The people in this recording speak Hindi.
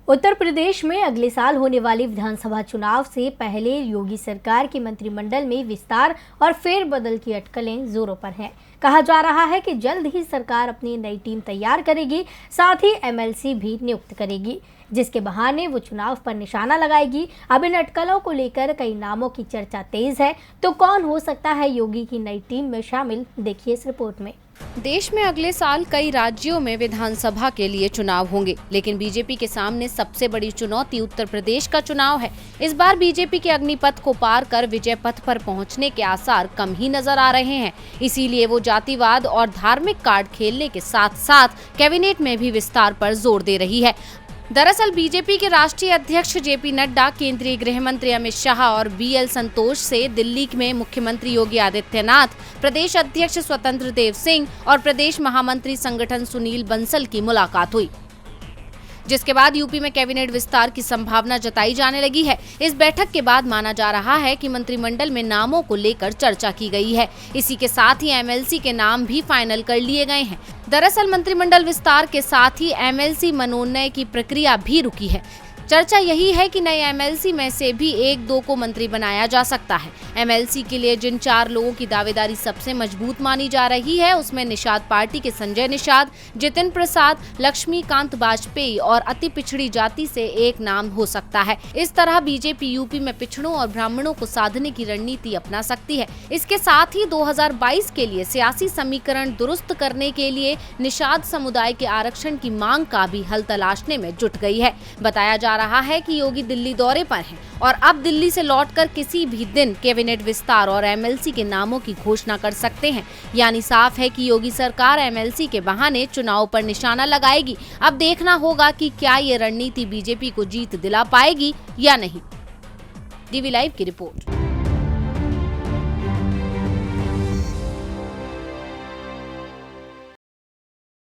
उत्तर प्रदेश में अगले साल होने वाले विधानसभा चुनाव से पहले योगी सरकार की मंत्रिमंडल में विस्तार और फेरबदल की अटकलें जोरों पर हैं। कहा जा रहा है कि जल्द ही सरकार अपनी नई टीम तैयार करेगी, साथ ही एमएलसी भी नियुक्त करेगी, जिसके बहाने वो चुनाव पर निशाना लगाएगी। अब इन अटकलों को लेकर कई नामों की चर्चा तेज है, तो कौन हो सकता है योगी की नई टीम में शामिल, देखिए इस रिपोर्ट में। देश में अगले साल कई राज्यों में विधानसभा के लिए चुनाव होंगे, लेकिन बीजेपी के सामने सबसे बड़ी चुनौती उत्तर प्रदेश का चुनाव है। इस बार बीजेपी के अग्निपथ को पार कर विजय पथ पर पहुंचने के आसार कम ही नजर आ रहे हैं। इसीलिए वो जातिवाद और धार्मिक कार्ड खेलने के साथ साथ कैबिनेट में भी विस्तार पर जोर दे रही है। दरअसल बीजेपी के राष्ट्रीय अध्यक्ष जेपी नड्डा, केंद्रीय गृह मंत्री अमित शाह और बीएल संतोष से दिल्ली में मुख्यमंत्री योगी आदित्यनाथ, प्रदेश अध्यक्ष स्वतंत्र देव सिंह और प्रदेश महामंत्री संगठन सुनील बंसल की मुलाकात हुई, जिसके बाद यूपी में कैबिनेट विस्तार की संभावना जताई जाने लगी है। इस बैठक के बाद माना जा रहा है कि मंत्रिमंडल में नामों को लेकर चर्चा की गई है। इसी के साथ ही एमएलसी के नाम भी फाइनल कर लिए गए हैं। दरअसल मंत्रिमंडल विस्तार के साथ ही एमएलसी मनोनयन की प्रक्रिया भी रुकी है। चर्चा यही है कि नए एमएलसी में से भी 1-2 को मंत्री बनाया जा सकता है। एमएलसी के लिए जिन 4 लोगों की दावेदारी सबसे मजबूत मानी जा रही है, उसमें निषाद पार्टी के संजय निषाद, जितिन प्रसाद, लक्ष्मीकांत वाजपेयी और अति पिछड़ी जाति से एक नाम हो सकता है। इस तरह बीजेपी यूपी में पिछड़ों और ब्राह्मणों को साधने की रणनीति अपना सकती है। इसके साथ ही 2022 के लिए सियासी समीकरण दुरुस्त करने के लिए निषाद समुदाय के आरक्षण की मांग का भी हल तलाशने में जुट गई है। बताया जा रहा है कि योगी दिल्ली दौरे पर हैं और अब दिल्ली से लौटकर किसी भी दिन कैबिनेट विस्तार और एमएलसी के नामों की घोषणा कर सकते हैं। यानी साफ है कि योगी सरकार एमएलसी के बहाने चुनाव पर निशाना लगाएगी। अब देखना होगा कि क्या ये रणनीति बीजेपी को जीत दिला पाएगी या नहीं। डीवी लाइव की रिपोर्ट।